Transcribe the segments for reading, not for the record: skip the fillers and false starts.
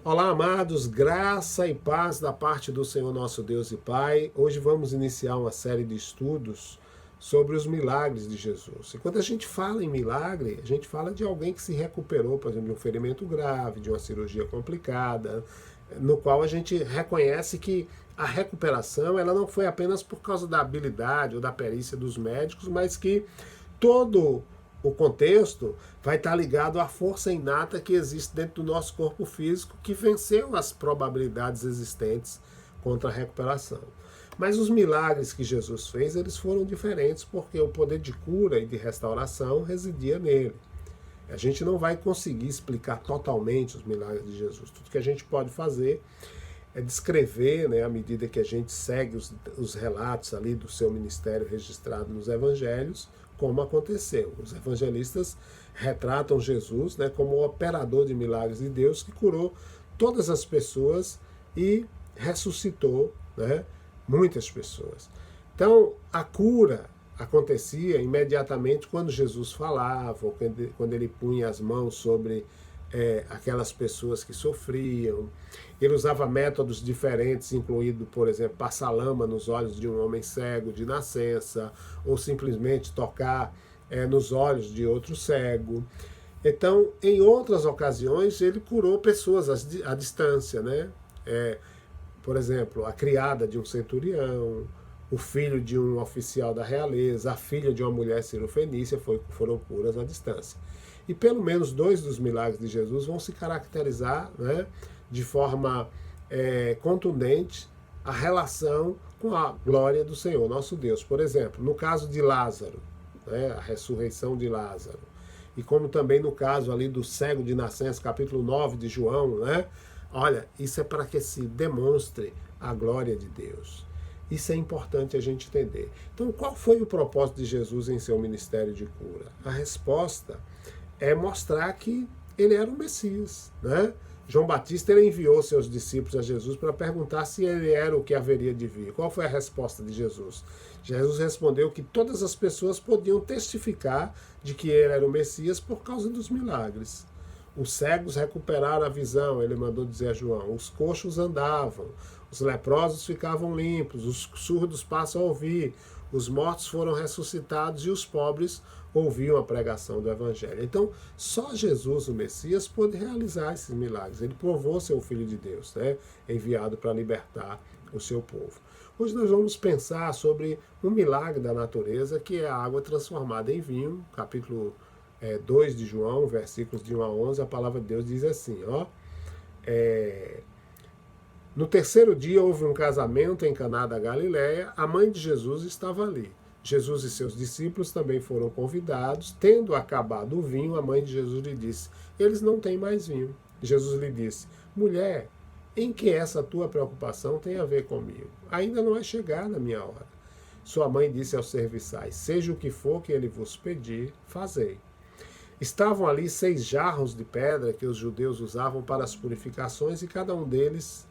Olá, amados, graça e paz da parte do Senhor nosso Deus e Pai. Hoje vamos iniciar uma série de estudos sobre os milagres de Jesus. E quando a gente fala em milagre, a gente fala de alguém que se recuperou, por exemplo, de um ferimento grave, de uma cirurgia complicada, no qual a gente reconhece que a recuperação ela não foi apenas por causa da habilidade ou da perícia dos médicos, mas que todo o contexto vai estar ligado à força inata que existe dentro do nosso corpo físico, que venceu as probabilidades existentes contra a recuperação. Mas os milagres que Jesus fez, eles foram diferentes, porque o poder de cura e de restauração residia nele. A gente não vai conseguir explicar totalmente os milagres de Jesus. Tudo que a gente pode fazer é descrever, à medida que a gente segue os relatos ali do seu ministério registrado nos evangelhos, como aconteceu. Os evangelistas retratam Jesus como o operador de milagres de Deus que curou todas as pessoas e ressuscitou muitas pessoas. Então, a cura acontecia imediatamente quando Jesus falava, ou quando ele punha as mãos sobre aquelas pessoas que sofriam. Ele usava métodos diferentes, incluindo, por exemplo, passar lama nos olhos de um homem cego de nascença, ou simplesmente tocar nos olhos de outro cego. Então, em outras ocasiões, ele curou pessoas à distância, por exemplo, a criada de um centurião, o filho de um oficial da realeza, a filha de uma mulher cirofenícia foram curas à distância. E pelo menos 2 dos milagres de Jesus vão se caracterizar de forma contundente a relação com a glória do Senhor, nosso Deus. Por exemplo, no caso de Lázaro, a ressurreição de Lázaro, e como também no caso ali do cego de nascença, capítulo 9 de João, olha, isso é para que se demonstre a glória de Deus. Isso é importante a gente entender. Então, qual foi o propósito de Jesus em seu ministério de cura? A resposta é mostrar que ele era o Messias. João Batista ele enviou seus discípulos a Jesus para perguntar se ele era o que haveria de vir. Qual foi a resposta de Jesus? Jesus respondeu que todas as pessoas podiam testificar de que ele era o Messias por causa dos milagres. Os cegos recuperaram a visão, ele mandou dizer a João. Os coxos andavam, os leprosos ficavam limpos, os surdos passam a ouvir, os mortos foram ressuscitados e os pobres ouviam a pregação do Evangelho. Então, só Jesus, o Messias, pôde realizar esses milagres. Ele provou ser o Filho de Deus, enviado para libertar o seu povo. Hoje nós vamos pensar sobre um milagre da natureza, que é a água transformada em vinho, capítulo 2 de João, versículos de 1 a 11, a palavra de Deus diz assim, no terceiro dia houve um casamento em Caná da Galileia, a mãe de Jesus estava ali. Jesus e seus discípulos também foram convidados. Tendo acabado o vinho, a mãe de Jesus lhe disse, eles não têm mais vinho. Jesus lhe disse, mulher, em que essa tua preocupação tem a ver comigo? Ainda não é chegada a minha hora. Sua mãe disse aos serviçais, seja o que for que ele vos pedir, fazei. Estavam ali 6 jarros de pedra que os judeus usavam para as purificações e cada um deles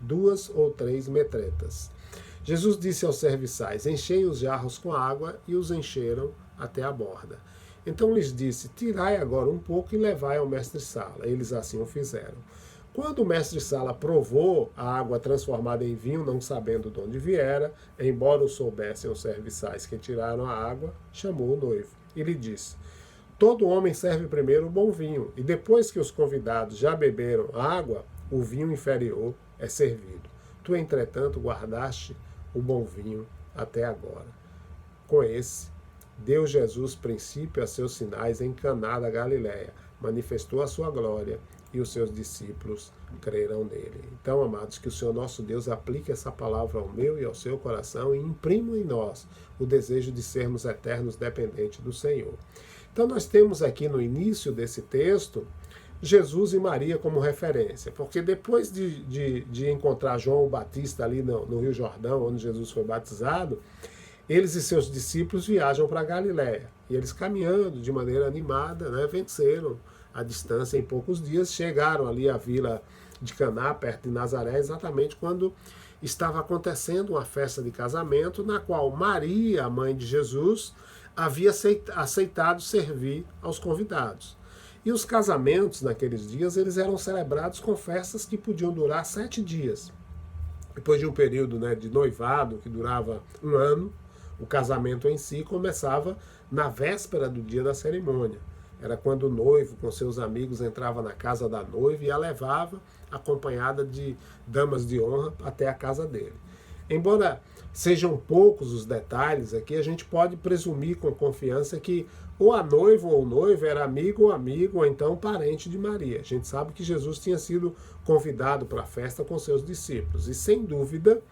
2 ou 3 metretas. Jesus disse aos serviçais, enchei os jarros com água e os encheram até a borda. Então lhes disse, tirai agora um pouco e levai ao mestre-sala. Eles assim o fizeram. Quando o mestre-sala provou a água transformada em vinho, não sabendo de onde viera, embora o soubessem os serviçais que tiraram a água, chamou o noivo e lhe disse, todo homem serve primeiro o bom vinho, e depois que os convidados já beberam água, o vinho inferior é servido. Tu, entretanto, guardaste o bom vinho até agora. Com esse, deu Jesus princípio a seus sinais em Caná da Galileia, manifestou a sua glória e os seus discípulos crerão nele. Então, amados, que o Senhor nosso Deus aplique essa palavra ao meu e ao seu coração e imprima em nós o desejo de sermos eternos dependentes do Senhor. Então, nós temos aqui no início desse texto Jesus e Maria como referência, porque depois de encontrar João Batista ali no Rio Jordão, onde Jesus foi batizado, eles e seus discípulos viajam para Galiléia, e eles caminhando de maneira animada, venceram a distância em poucos dias, chegaram ali à vila de Caná, perto de Nazaré, exatamente quando estava acontecendo uma festa de casamento, na qual Maria, a mãe de Jesus, havia aceitado servir aos convidados. E os casamentos naqueles dias, eles eram celebrados com festas que podiam durar 7 dias. Depois de um período, né, de noivado que durava 1 ano, o casamento em si começava na véspera do dia da cerimônia. Era quando o noivo, com seus amigos, entrava na casa da noiva e a levava, acompanhada de damas de honra, até a casa dele. Embora sejam poucos os detalhes aqui, a gente pode presumir com confiança que ou a noiva ou o noivo era amigo, ou então parente de Maria. A gente sabe que Jesus tinha sido convidado para a festa com seus discípulos. E, sem dúvida,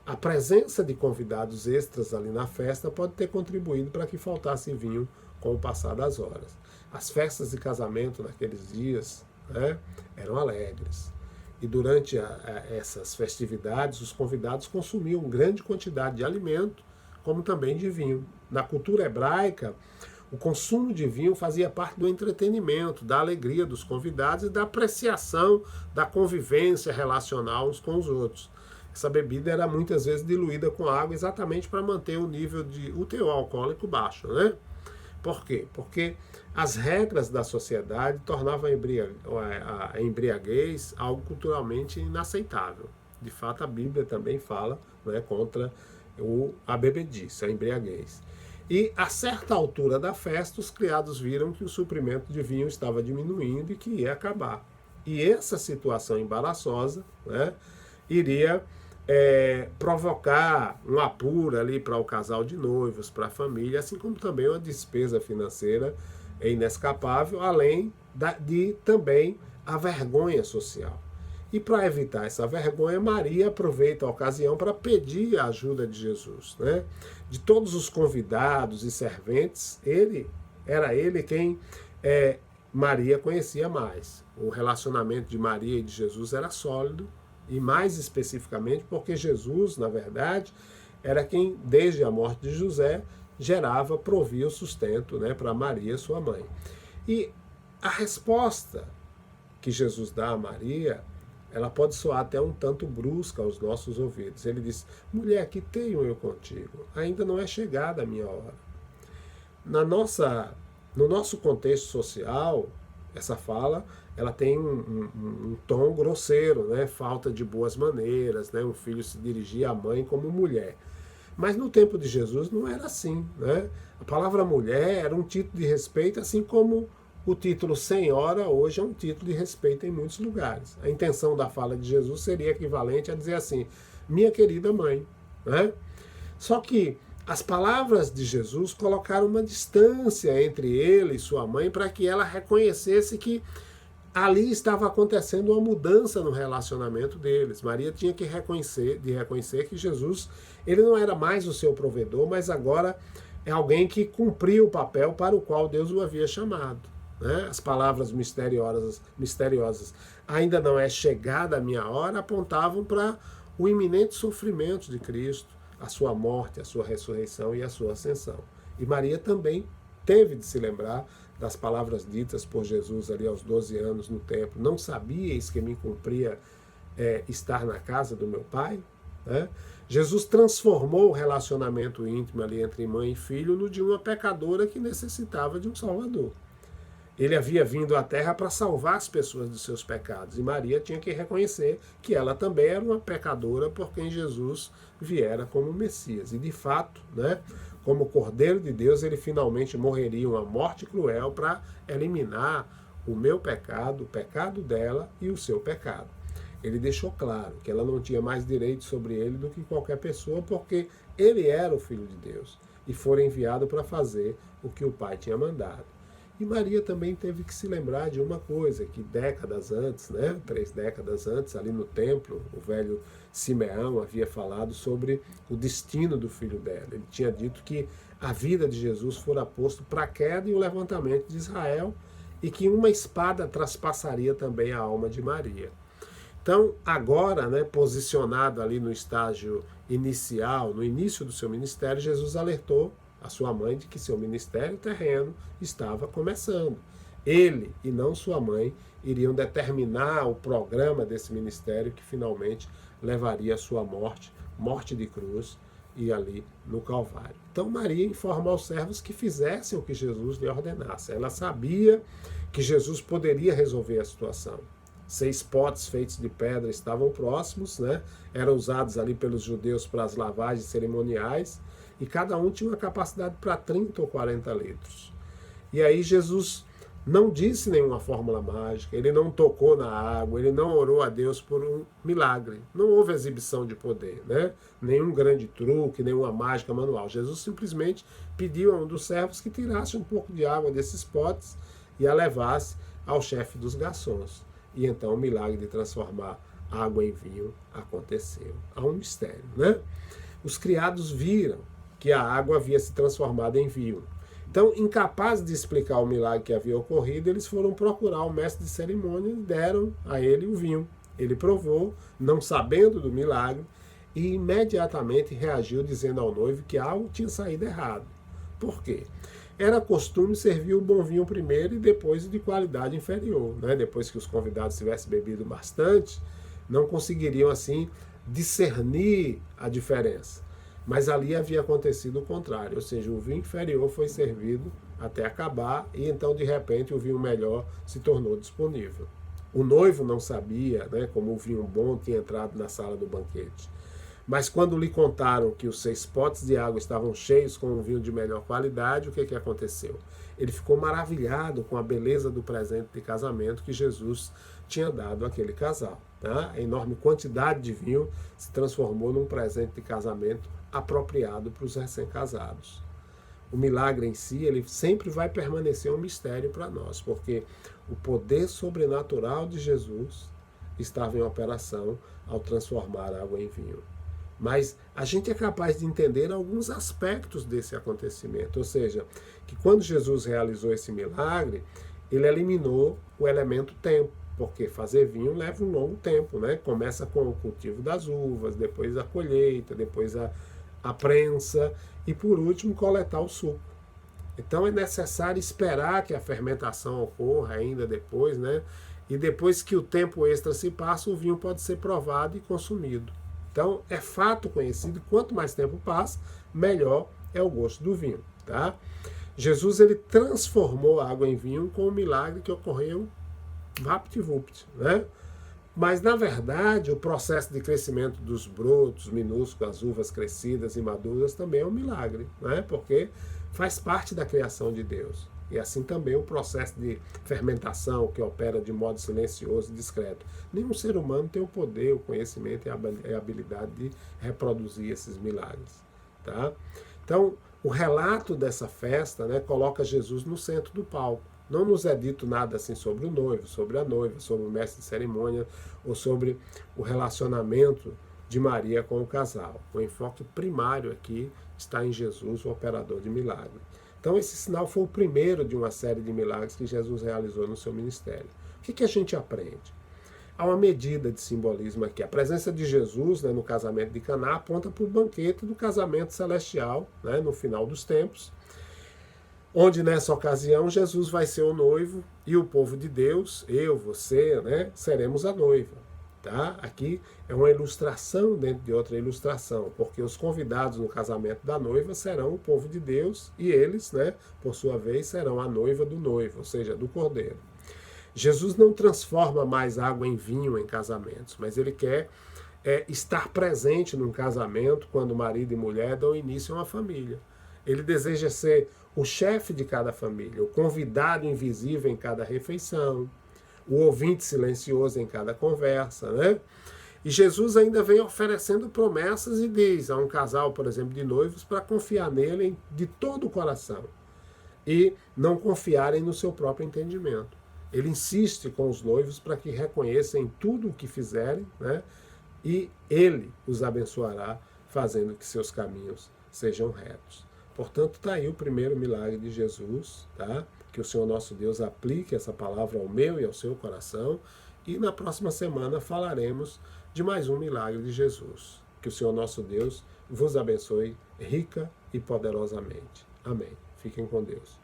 a presença de convidados extras ali na festa pode ter contribuído para que faltasse vinho com o passar das horas. As festas de casamento naqueles dias, né, eram alegres. E durante essas festividades, os convidados consumiam grande quantidade de alimento, como também de vinho. Na cultura hebraica, o consumo de vinho fazia parte do entretenimento, da alegria dos convidados e da apreciação da convivência relacional uns com os outros. Essa bebida era muitas vezes diluída com água exatamente para manter o teor alcoólico baixo, né? Por quê? Porque as regras da sociedade tornavam a embriaguez algo culturalmente inaceitável. De fato, a Bíblia também fala, né, contra a bebedice, a embriaguez. E a certa altura da festa, os criados viram que o suprimento de vinho estava diminuindo e que ia acabar. E essa situação embaraçosa, né, iria provocar um apuro ali para o casal de noivos, para a família, assim como também uma despesa financeira inescapável, além de também a vergonha social. E para evitar essa vergonha, Maria aproveita a ocasião para pedir a ajuda de Jesus, né? De todos os convidados e serventes, era ele quem Maria conhecia mais. O relacionamento de Maria e de Jesus era sólido, e mais especificamente porque Jesus, na verdade, era quem, desde a morte de José, provia o sustento, né, para Maria, sua mãe. E a resposta que Jesus dá a Maria, ela pode soar até um tanto brusca aos nossos ouvidos. Ele diz: mulher, que tenho eu contigo? Ainda não é chegada a minha hora. No nosso contexto social, essa fala, ela tem um tom grosseiro, né? Falta de boas maneiras, né? Um filho se dirigir à mãe como mulher. Mas no tempo de Jesus não era assim, né? A palavra mulher era um título de respeito, assim como o título senhora hoje é um título de respeito em muitos lugares. A intenção da fala de Jesus seria equivalente a dizer assim: minha querida mãe, né? Só que as palavras de Jesus colocaram uma distância entre ele e sua mãe para que ela reconhecesse que ali estava acontecendo uma mudança no relacionamento deles. Maria tinha que reconhecer que Jesus, ele não era mais o seu provedor, mas agora é alguém que cumpria o papel para o qual Deus o havia chamado. Né? As palavras misteriosas, ainda não é chegada a minha hora, apontavam para o iminente sofrimento de Cristo, a sua morte, a sua ressurreição e a sua ascensão. E Maria também teve de se lembrar das palavras ditas por Jesus ali aos 12 anos no templo: não sabíeis que me cumpria estar na casa do meu pai? Né? Jesus transformou o relacionamento íntimo ali entre mãe e filho no de uma pecadora que necessitava de um Salvador. Ele havia vindo à Terra para salvar as pessoas dos seus pecados, e Maria tinha que reconhecer que ela também era uma pecadora por quem Jesus viera como Messias. E de fato, né, como Cordeiro de Deus, ele finalmente morreria uma morte cruel para eliminar o meu pecado, o pecado dela e o seu pecado. Ele deixou claro que ela não tinha mais direito sobre ele do que qualquer pessoa, porque ele era o Filho de Deus e fora enviado para fazer o que o Pai tinha mandado. E Maria também teve que se lembrar de uma coisa, que décadas antes, 3 décadas antes, ali no templo, o velho Simeão havia falado sobre o destino do filho dela. Ele tinha dito que a vida de Jesus fora posto para a queda e o levantamento de Israel, e que uma espada traspassaria também a alma de Maria. Então, agora, posicionado ali no estágio inicial, no início do seu ministério, Jesus alertou a sua mãe de que seu ministério terreno estava começando. Ele e não sua mãe iriam determinar o programa desse ministério que finalmente levaria à sua morte de cruz e ali no Calvário. Então Maria informa aos servos que fizessem o que Jesus lhe ordenasse. Ela sabia que Jesus poderia resolver a situação. 6 potes feitos de pedra estavam próximos, né? Eram usados ali pelos judeus para as lavagens cerimoniais, e cada um tinha uma capacidade para 30 ou 40 litros. E aí Jesus não disse nenhuma fórmula mágica, ele não tocou na água, ele não orou a Deus por um milagre. Não houve exibição de poder, né? Nenhum grande truque, nenhuma mágica manual. Jesus simplesmente pediu a um dos servos que tirasse um pouco de água desses potes e a levasse ao chefe dos garçons. E então o milagre de transformar água em vinho aconteceu. Há um mistério, né? Os criados viram que a água havia se transformado em vinho. Então, incapazes de explicar o milagre que havia ocorrido, eles foram procurar o mestre de cerimônia e deram a ele o vinho. Ele provou, não sabendo do milagre, e imediatamente reagiu dizendo ao noivo que algo tinha saído errado. Por quê? Era costume servir o bom vinho primeiro e depois de qualidade inferior, né? Depois que os convidados tivessem bebido bastante, não conseguiriam assim discernir a diferença. Mas ali havia acontecido o contrário, ou seja, o vinho inferior foi servido até acabar e então de repente o vinho melhor se tornou disponível. O noivo não sabia, né, como o vinho bom tinha entrado na sala do banquete. Mas quando lhe contaram que os 6 potes de água estavam cheios com um vinho de melhor qualidade, o que aconteceu? Ele ficou maravilhado com a beleza do presente de casamento que Jesus tinha dado àquele casal. Tá? A enorme quantidade de vinho se transformou num presente de casamento apropriado para os recém-casados. O milagre em si, ele sempre vai permanecer um mistério para nós, porque o poder sobrenatural de Jesus estava em operação ao transformar água em vinho. Mas a gente é capaz de entender alguns aspectos desse acontecimento, ou seja, que quando Jesus realizou esse milagre, ele eliminou o elemento tempo, porque fazer vinho leva um longo tempo, né? Começa com o cultivo das uvas, depois a colheita, depois a prensa e, por último, coletar o suco. Então é necessário esperar que a fermentação ocorra ainda depois, né? E depois que o tempo extra se passa, o vinho pode ser provado e consumido. Então é fato conhecido, quanto mais tempo passa, melhor é o gosto do vinho. Tá? Jesus ele transformou a água em vinho com um milagre que ocorreu vapt-vupt, né? Mas, na verdade, o processo de crescimento dos brotos minúsculos, as uvas crescidas e maduras, também é um milagre, né? Porque faz parte da criação de Deus. E assim também o processo de fermentação, que opera de modo silencioso e discreto. Nenhum ser humano tem o poder, o conhecimento e a habilidade de reproduzir esses milagres. Tá? Então, o relato dessa festa, né, coloca Jesus no centro do palco. Não nos é dito nada assim sobre o noivo, sobre a noiva, sobre o mestre de cerimônia ou sobre o relacionamento de Maria com o casal. O enfoque primário aqui está em Jesus, o operador de milagre. Então esse sinal foi o primeiro de uma série de milagres que Jesus realizou no seu ministério. O que a gente aprende? Há uma medida de simbolismo aqui. A presença de Jesus, né, no casamento de Caná aponta para o banquete do casamento celestial, né, no final dos tempos, onde nessa ocasião Jesus vai ser o noivo e o povo de Deus, eu, você, né, seremos a noiva. Tá? Aqui é uma ilustração dentro de outra ilustração, porque os convidados no casamento da noiva serão o povo de Deus e eles, né, por sua vez, serão a noiva do noivo, ou seja, do cordeiro. Jesus não transforma mais água em vinho em casamentos, mas ele quer estar presente num casamento quando marido e mulher dão início a uma família. Ele deseja ser o chefe de cada família, o convidado invisível em cada refeição, o ouvinte silencioso em cada conversa, né? E Jesus ainda vem oferecendo promessas e diz a um casal, por exemplo, de noivos, para confiar nele de todo o coração e não confiarem no seu próprio entendimento. Ele insiste com os noivos para que reconheçam tudo o que fizerem, né? E ele os abençoará, fazendo que seus caminhos sejam retos. Portanto, está aí o primeiro milagre de Jesus, tá? Que o Senhor nosso Deus aplique essa palavra ao meu e ao seu coração. E na próxima semana falaremos de mais um milagre de Jesus. Que o Senhor nosso Deus vos abençoe rica e poderosamente. Amém. Fiquem com Deus.